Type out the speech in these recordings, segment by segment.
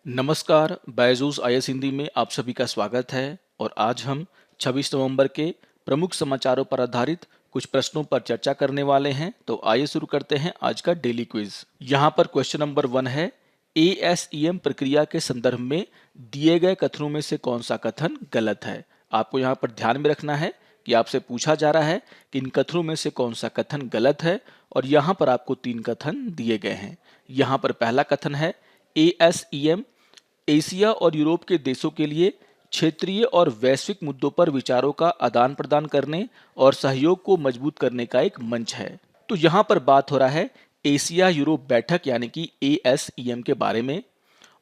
नमस्कार, बायजूस आईएएस हिंदी में आप सभी का स्वागत है और आज हम 26 नवंबर के प्रमुख समाचारों पर आधारित कुछ प्रश्नों पर चर्चा करने वाले हैं। तो आइए शुरू करते हैं आज का डेली क्विज। यहाँ पर क्वेश्चन नंबर 1 है, एएसईएम प्रक्रिया के संदर्भ में दिए गए कथनों में से कौन सा कथन गलत है। आपको यहाँ पर ध्यान में रखना है कि आपसे पूछा जा रहा है कि इन कथनों में से कौन सा कथन गलत है और यहाँ पर आपको 3 कथन दिए गए हैं। यहाँ पर पहला कथन है, एएसईएम एशिया और यूरोप के देशों के लिए क्षेत्रीय और वैश्विक मुद्दों पर विचारों का आदान प्रदान करने और सहयोग को मजबूत करने का एक मंच है। तो यहाँ पर बात हो रहा है एशिया यूरोप बैठक यानी कि एएसईएम के बारे में।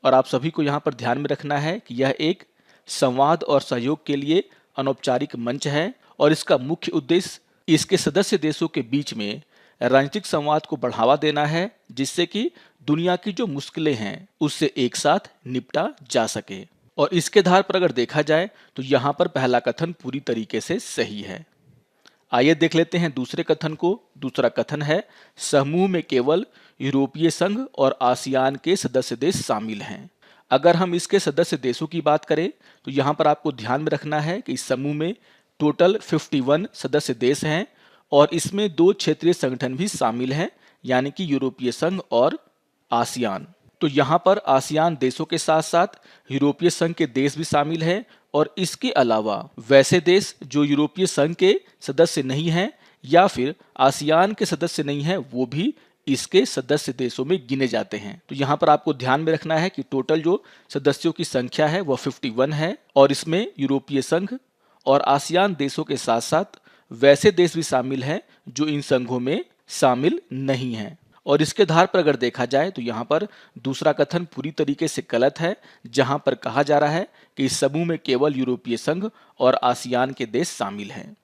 और आप सभी को यहाँ पर ध्यान में रखना है कि यह एक संवाद और सहयोग के लिए अनौपचारिक मंच है और इसका मुख्य उद्देश्य इसके सदस्य देशों के बीच में राजनीतिक संवाद को बढ़ावा देना है, जिससे कि दुनिया की जो मुश्किलें हैं उससे एक साथ निपटा जा सके। और इसके आधार पर अगर देखा जाए तो यहाँ पर पहला कथन पूरी तरीके से सही है। आइए देख लेते हैं दूसरे कथन को। दूसरा कथन है, समूह में केवल यूरोपीय संघ और आसियान के सदस्य देश शामिल हैं। अगर हम इसके सदस्य देशों की बात करें तो यहाँ पर आपको ध्यान में रखना है कि इस समूह में टोटल 51 सदस्य देश हैं और इसमें 2 क्षेत्रीय संगठन भी शामिल हैं, यानी कि यूरोपीय संघ और आसियान। तो यहाँ पर आसियान देशों के साथ साथ यूरोपीय संघ के देश भी शामिल हैं और इसके अलावा वैसे देश जो यूरोपीय संघ के सदस्य नहीं हैं या फिर आसियान के सदस्य नहीं हैं, वो भी इसके सदस्य देशों में गिने जाते हैं। तो यहाँ पर आपको ध्यान में रखना है कि टोटल जो सदस्यों की संख्या है वह 51 है और इसमें यूरोपीय संघ और आसियान देशों के साथ साथ वैसे देश भी शामिल हैं जो इन संघों में शामिल नहीं हैं। और इसके आधार पर अगर देखा जाए तो यहाँ पर दूसरा कथन पूरी तरीके से गलत है, जहाँ पर कहा जा रहा है कि इस समूह में केवल यूरोपीय संघ और आसियान के देश शामिल हैं।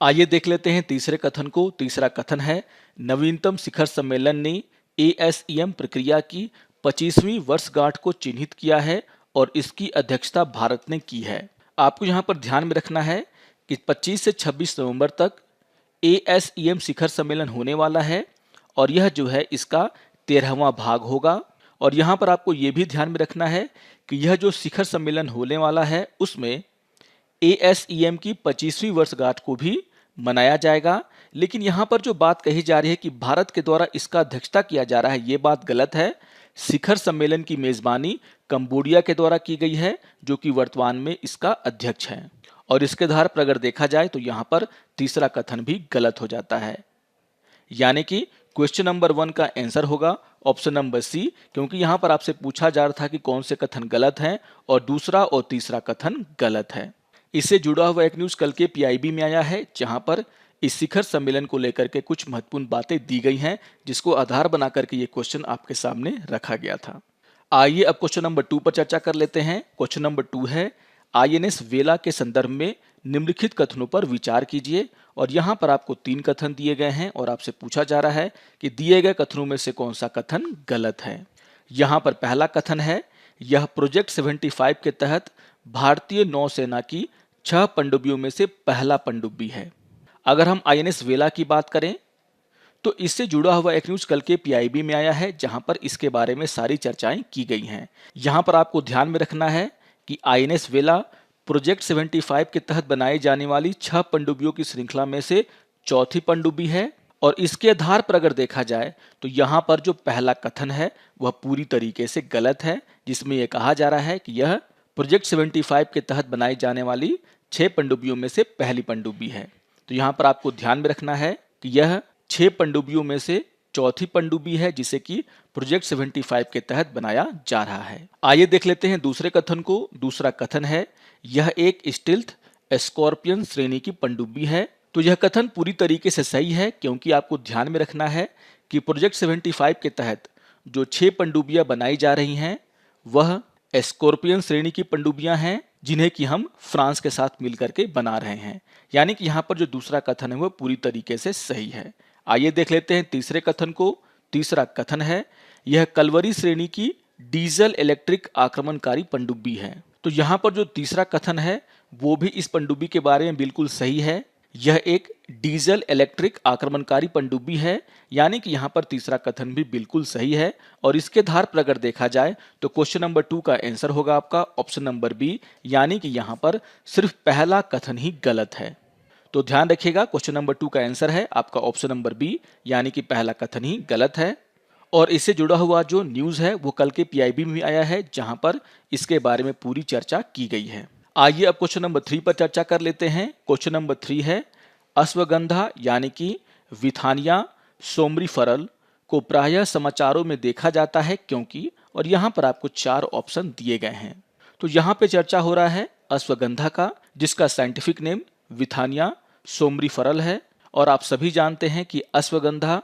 आइए देख लेते हैं तीसरे कथन को। तीसरा कथन है, नवीनतम शिखर सम्मेलन ने एएसईएम प्रक्रिया की 25वीं वर्षगांठ को चिन्हित किया है और इसकी अध्यक्षता भारत ने की है। आपको यहाँ पर ध्यान में रखना है कि 25 से 26 नवंबर तक एएसईएम शिखर सम्मेलन होने वाला है और यह जो है इसका 13वां भाग होगा। और यहाँ पर आपको ये भी ध्यान में रखना है कि यह जो शिखर सम्मेलन होने वाला है उसमें एएसईएम की 25वीं वर्षगांठ को भी मनाया जाएगा। लेकिन यहाँ पर जो बात कही जा रही है कि भारत के द्वारा इसका अध्यक्षता किया जा रहा है, ये बात गलत है। शिखर सम्मेलन की मेजबानी कंबोडिया के द्वारा की गई है, जो कि वर्तमान में इसका अध्यक्ष है। और इसके आधार पर अगर देखा जाए तो यहाँ पर तीसरा कथन भी गलत हो जाता है, यानी कि क्वेश्चन नंबर 1 का आंसर होगा ऑप्शन नंबर सी, क्योंकि यहाँ पर आपसे पूछा जा रहा था कि कौन से कथन गलत हैं और दूसरा और तीसरा कथन गलत है। इससे जुड़ा हुआ एक न्यूज कल के पीआईबी में आया है, जहां पर इस शिखर सम्मेलन को लेकर के कुछ महत्वपूर्ण बातें दी गई हैं, जिसको आधार बना करके ये क्वेश्चन आपके सामने रखा गया था। आइए अब क्वेश्चन नंबर 2 पर चर्चा कर लेते हैं। क्वेश्चन नंबर 2 है, आईएनएस वेला के संदर्भ में निम्नलिखित कथनों पर विचार कीजिए। और यहाँ पर आपको 3 कथन दिए गए हैं और आपसे पूछा जा रहा है कि दिए गए कथनों में से कौन सा कथन गलत है। यहाँ पर पहला कथन है, यह प्रोजेक्ट 75 के तहत भारतीय नौसेना की 6 पनडुब्बियों में से पहला पनडुब्बी है। अगर हम आईएनएस वेला की बात करें तो इससे जुड़ा हुआ एक न्यूज कल के पीआईबी में आया है, जहां पर इसके बारे में सारी चर्चाएं की गई हैं। यहां पर आपको ध्यान में रखना है कि आईएनएस वेला प्रोजेक्ट 75 के तहत बनाई जाने वाली 6 पनडुब्बियों की श्रृंखला में से चौथी पनडुब्बी है। और इसके आधार पर अगर देखा जाए तो यहाँ पर जो पहला कथन है वह पूरी तरीके से गलत है, जिसमें यह कहा जा रहा है कि यह प्रोजेक्ट 75 के तहत बनाई जाने वाली 6 पनडुब्बियों में से पहली पनडुब्बी है। तो यहाँ पर आपको ध्यान में रखना है कि यह 6 पनडुब्बियों में से चौथी पनडुब्बी है, जिसे कि प्रोजेक्ट 75 के तहत बनाया जा रहा है। आइए देख लेते हैं दूसरे कथन को। दूसरा कथन है, यह एक स्टील्थ स्कॉर्पियन श्रेणी की पनडुब्बी है। तो यह कथन पूरी तरीके से सही है, क्योंकि आपको ध्यान में रखना है कि प्रोजेक्ट 75 के तहत जो 6 पनडुब्बियां बनाई जा रही हैं वह स्कॉर्पियन श्रेणी की पनडुब्बियां हैं, जिन्हें कि हम फ्रांस के साथ मिलकर के बना रहे हैं। यानी कि यहाँ पर जो दूसरा कथन है वह पूरी तरीके से सही है। आइए देख लेते हैं तीसरे कथन को। तीसरा कथन है, यह कलवरी श्रेणी की डीजल इलेक्ट्रिक आक्रमणकारी पनडुब्बी है। तो यहाँ पर जो तीसरा कथन है वो भी इस पनडुब्बी के बारे में बिल्कुल सही है, यह एक डीजल इलेक्ट्रिक आक्रमणकारी पनडुब्बी है, यानी कि यहाँ पर तीसरा कथन भी बिल्कुल सही है। और इसके आधार पर अगर देखा जाए तो क्वेश्चन नंबर 2 का आंसर होगा आपका ऑप्शन नंबर बी, यानी कि यहाँ पर सिर्फ पहला कथन ही गलत है। तो ध्यान रखिएगा, क्वेश्चन नंबर 2 का आंसर है आपका ऑप्शन नंबर बी, यानी कि पहला कथन ही गलत है। और इससे जुड़ा हुआ जो न्यूज है वो कल के पीआईबी में आया है, जहां पर इसके बारे में पूरी चर्चा की गई है। आइए अब क्वेश्चन नंबर 3 पर चर्चा कर लेते हैं। क्वेश्चन नंबर 3 है, अश्वगंधा यानी कि विथानिया सोमरीफरल को प्रायः समाचारों में देखा जाता है क्योंकि, और यहाँ पर आपको 4 ऑप्शन दिए गए हैं। तो यहाँ पे चर्चा हो रहा है अश्वगंधा का, जिसका साइंटिफिक नेम विथानिया सोमरीफरल है। और आप सभी जानते हैं कि अश्वगंधा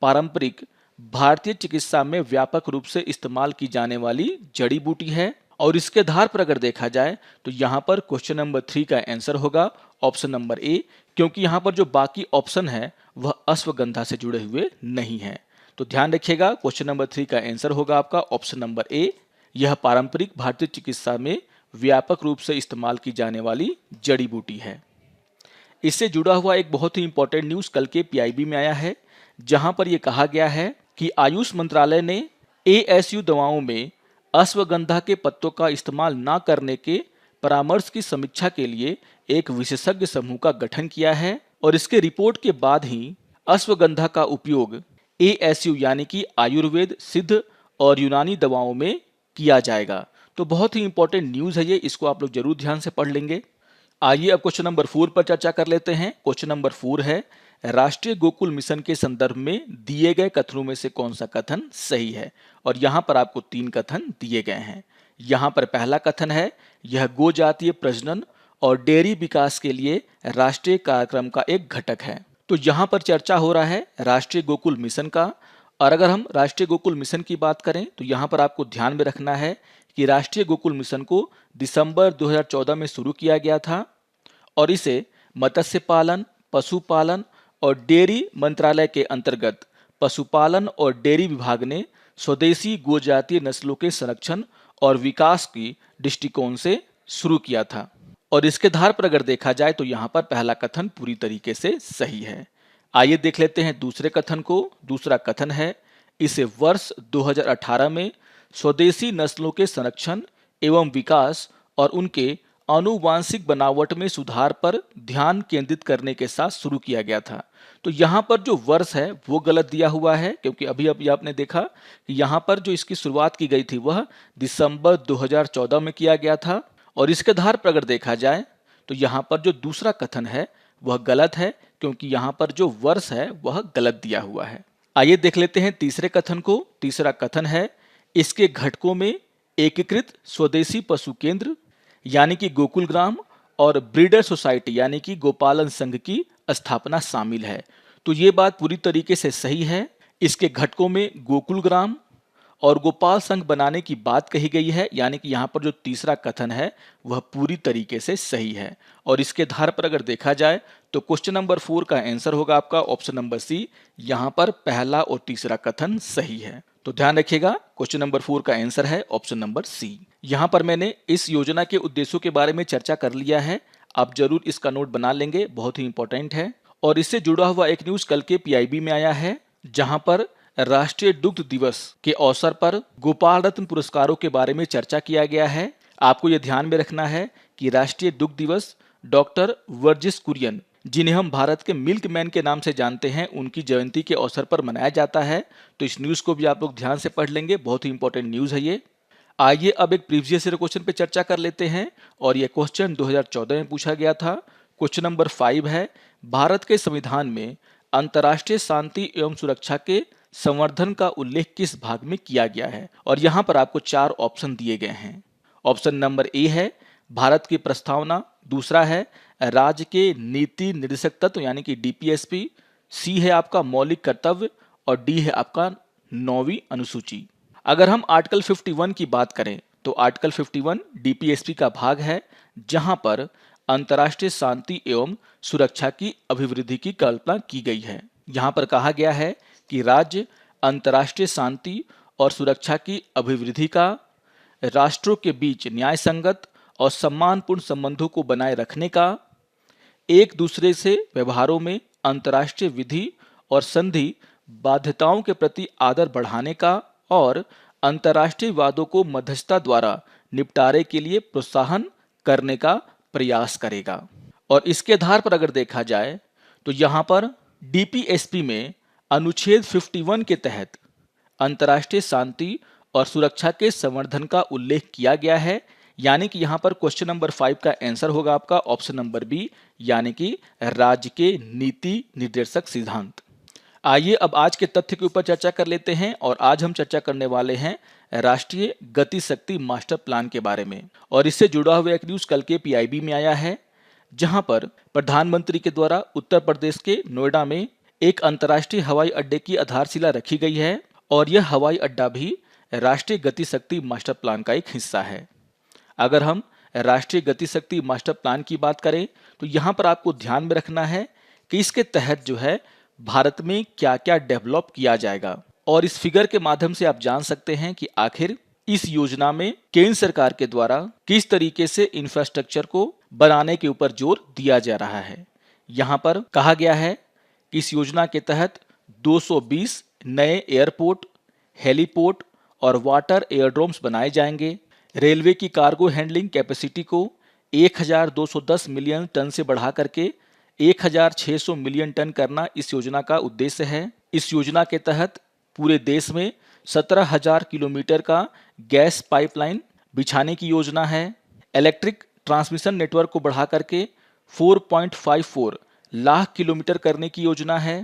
पारंपरिक भारतीय चिकित्सा में व्यापक रूप से इस्तेमाल की जाने वाली जड़ी बूटी है। और इसके आधार पर अगर देखा जाए तो यहाँ पर क्वेश्चन नंबर 3 का आंसर होगा ऑप्शन नंबर ए, क्योंकि यहाँ पर जो बाकी ऑप्शन है वह अश्वगंधा से जुड़े हुए नहीं है। तो ध्यान रखिएगा, क्वेश्चन नंबर 3 का आंसर होगा आपका ऑप्शन नंबर ए। यह पारंपरिक भारतीय चिकित्सा में व्यापक रूप से इस्तेमाल की जाने वाली जड़ी बूटी है। इससे जुड़ा हुआ एक बहुत ही इंपॉर्टेंट न्यूज कल के पीआईबी में आया है, जहां पर यह कहा गया है कि आयुष मंत्रालय ने एएसयू दवाओं में अश्वगंधा के पत्तों का इस्तेमाल न करने के परामर्श की समीक्षा के लिए एक विशेषज्ञ समूह का गठन किया है। और इसके रिपोर्ट के बाद ही अश्वगंधा का उपयोग एएसयू यानी कि आयुर्वेद, सिद्ध और यूनानी दवाओं में किया जाएगा। तो बहुत ही इंपॉर्टेंट न्यूज है ये, इसको आप लोग जरूर ध्यान से पढ़ लेंगे। आइए अब क्वेश्चन नंबर 4 पर चर्चा कर लेते हैं। क्वेश्चन नंबर 4 है, राष्ट्रीय गोकुल मिशन के संदर्भ में दिए गए कथनों में से कौन सा कथन सही है। और यहां पर आपको 3 कथन दिए गए हैं। यहां पर पहला कथन है, यह गो जातीय प्रजनन और डेयरी विकास के लिए राष्ट्रीय कार्यक्रम का एक घटक है। तो यहां पर चर्चा हो रहा है राष्ट्रीय गोकुल मिशन का। और अगर हम राष्ट्रीय गोकुल मिशन की बात करें तो यहां पर आपको ध्यान में रखना है कि राष्ट्रीय गोकुल मिशन को दिसंबर 2014 में शुरू किया गया था। और इसे मत्स्य पालन, पशुपालन और डेयरी मंत्रालय के अंतर्गत पशुपालन और डेयरी विभाग ने स्वदेशी गोजातीय नस्लों के संरक्षण और विकास की दृष्टिकोण से शुरू किया था। और इसके आधार पर अगर देखा जाए तो यहाँ पर पहला कथन पूरी तरीके से सही है। आइए देख लेते हैं दूसरे कथन को। दूसरा कथन है, इसे वर्ष 2018 में स्वदेशी नस्लों के संरक्षण एवं विकास और उनके आनुवांशिक बनावट में सुधार पर ध्यान केंद्रित करने के साथ शुरू किया गया था। तो यहाँ पर जो वर्ष है वो गलत दिया हुआ है, क्योंकि अभी आपने देखा कि यहाँ पर जो इसकी शुरुआत की गई थी वह दिसंबर 2014 में किया गया था। और इसके आधार पर अगर देखा जाए तो यहाँ पर जो दूसरा कथन है वह गलत है, क्योंकि यहाँ पर जो वर्ष है वह गलत दिया हुआ है। आइए देख लेते हैं तीसरे कथन को। तीसरा कथन है, इसके घटकों में एकीकृत स्वदेशी पशु केंद्र यानी कि गोकुल ग्राम और ब्रीडर सोसाइटी यानी कि गोपालन संघ की स्थापना शामिल है। तो ये बात पूरी तरीके से सही है। इसके घटकों में गोकुल ग्राम और गोपाल संघ बनाने की बात कही गई है, यानी कि यहाँ पर जो तीसरा कथन है वह पूरी तरीके से सही है। और इसके आधार पर अगर देखा जाए तो क्वेश्चन नंबर 4 का आंसर होगा आपका ऑप्शन नंबर सी। यहाँ पर पहला और तीसरा कथन सही है। तो ध्यान रखिएगा, क्वेश्चन नंबर 4 का आंसर है ऑप्शन नंबर सी। यहाँ पर मैंने इस योजना के उद्देश्यों के बारे में चर्चा कर लिया है, आप जरूर इसका नोट बना लेंगे, बहुत ही इंपॉर्टेंट है। और इससे जुड़ा हुआ एक न्यूज कल के पीआईबी में आया है, जहां पर राष्ट्रीय दुग्ध दिवस के अवसर पर गोपाल रत्न पुरस्कारों के बारे में चर्चा किया गया है। आपको यह ध्यान में रखना है कि राष्ट्रीय दुग्ध दिवस डॉक्टर वर्जिस कुरियन, जिन्हें हम भारत के मिल्क मैन के नाम से जानते हैं, उनकी जयंती के अवसर पर मनाया जाता है। तो इस न्यूज को भी आप लोग ध्यान से पढ़ लेंगे, बहुत ही इंपॉर्टेंट न्यूज है ये। आइए अब एक प्रीवियस ईयर क्वेश्चन पे चर्चा कर लेते हैं, और यह क्वेश्चन 2014 में पूछा गया था। क्वेश्चन नंबर 5 है, भारत के संविधान में अंतर्राष्ट्रीय शांति एवं सुरक्षा के संवर्धन का उल्लेख किस भाग में किया गया है। और यहाँ पर आपको 4 ऑप्शन दिए गए हैं। ऑप्शन नंबर ए है भारत की प्रस्तावना, दूसरा है राज्य के नीति निर्देशक तत्व यानी कि डीपीएसपी, सी है आपका मौलिक कर्तव्य, और डी है आपका 9वीं अनुसूची। अगर हम आर्टिकल 51 की बात करें तो आर्टिकल 51 डीपीएसपी का भाग है, जहां पर अंतर्राष्ट्रीय शांति एवं सुरक्षा की अभिवृद्धि की कल्पना की गई है। यहां पर कहा गया है कि राज्य अंतर्राष्ट्रीय शांति और सुरक्षा की अभिवृद्धि का, राष्ट्रों के बीच न्याय संगत और सम्मानपूर्ण संबंधों को बनाए रखने का, एक दूसरे से व्यवहारों में अंतर्राष्ट्रीय विधि और संधि बाध्यताओं के प्रति आदर बढ़ाने का और अंतर्राष्ट्रीय वादों को मध्यस्थता द्वारा निपटारे के लिए प्रोत्साहन करने का प्रयास करेगा। और इसके आधार पर अगर देखा जाए तो यहाँ पर डीपीएसपी में अनुच्छेद 51 के तहत अंतर्राष्ट्रीय शांति और सुरक्षा के संवर्धन का उल्लेख किया गया है, यानी कि यहाँ पर क्वेश्चन नंबर 5 का आंसर होगा आपका ऑप्शन नंबर बी, यानी कि राज्य के नीति निर्देशक सिद्धांत। आइए अब आज के तथ्य के ऊपर चर्चा कर लेते हैं और आज हम चर्चा करने वाले हैं राष्ट्रीय गति शक्ति मास्टर प्लान के बारे में। और इससे जुड़ा हुआ एक न्यूज कल के पीआईबी में आया है, जहां पर प्रधानमंत्री के द्वारा उत्तर प्रदेश के नोएडा में एक अंतर्राष्ट्रीय हवाई अड्डे की आधारशिला रखी गई है और यह हवाई अड्डा भी राष्ट्रीय गति शक्ति मास्टर प्लान का एक हिस्सा है। अगर हम राष्ट्रीय गति शक्ति मास्टर प्लान की बात करें तो यहाँ पर आपको ध्यान में रखना है कि इसके तहत जो है भारत में क्या क्या डेवलप किया जाएगा। और इस फिगर के माध्यम से आप जान सकते हैं कि आखिर इस योजना में केंद्र सरकार के द्वारा किस तरीके से इंफ्रास्ट्रक्चर को बनाने के ऊपर जोर दिया जा रहा है। यहाँ पर कहा गया है कि इस योजना के तहत 220 नए एयरपोर्ट, हेलीपोर्ट और वाटर एयरड्रोम्स बनाए जाएंगे। रेलवे की कार्गो हैंडलिंग कैपेसिटी को 1210 मिलियन टन से बढ़ा करके 1600 मिलियन टन करना इस योजना का उद्देश्य है। इस योजना के तहत पूरे देश में 17,000 किलोमीटर का गैस पाइपलाइन बिछाने की योजना है। इलेक्ट्रिक ट्रांसमिशन नेटवर्क को बढ़ा करके 4.54 लाख किलोमीटर करने की योजना है।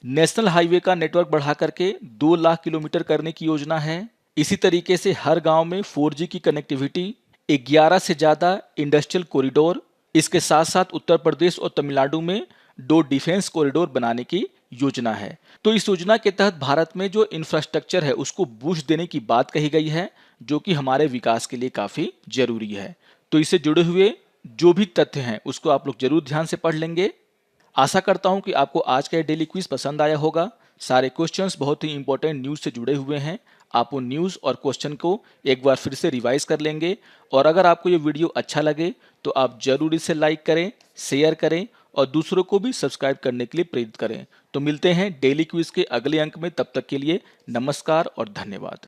नेशनल हाईवे का नेटवर्क बढ़ा करके 2 लाख किलोमीटर करने की योजना है। इसी तरीके से हर गांव में 4G की कनेक्टिविटी, 11 से ज़्यादा इंडस्ट्रियल कॉरिडोर, इसके साथ साथ उत्तर प्रदेश और तमिलनाडु में 2 डिफेंस कॉरिडोर बनाने की योजना है। तो इस योजना के तहत भारत में जो इंफ्रास्ट्रक्चर है उसको बूस्ट देने की बात कही गई है, जो कि हमारे विकास के लिए काफ़ी जरूरी है। तो इससे जुड़े हुए जो भी तथ्य हैं उसको आप लोग जरूर ध्यान से पढ़ लेंगे। आशा करता हूं कि आपको आज का ये डेली क्विज पसंद आया होगा। सारे क्वेश्चंस बहुत ही इंपॉर्टेंट न्यूज़ से जुड़े हुए हैं। आप उन न्यूज़ और क्वेश्चन को एक बार फिर से रिवाइज कर लेंगे। और अगर आपको ये वीडियो अच्छा लगे तो आप जरूर इसे लाइक करें, शेयर करें और दूसरों को भी सब्सक्राइब करने के लिए प्रेरित करें। तो मिलते हैं डेली क्विज के अगले अंक में, तब तक के लिए नमस्कार और धन्यवाद।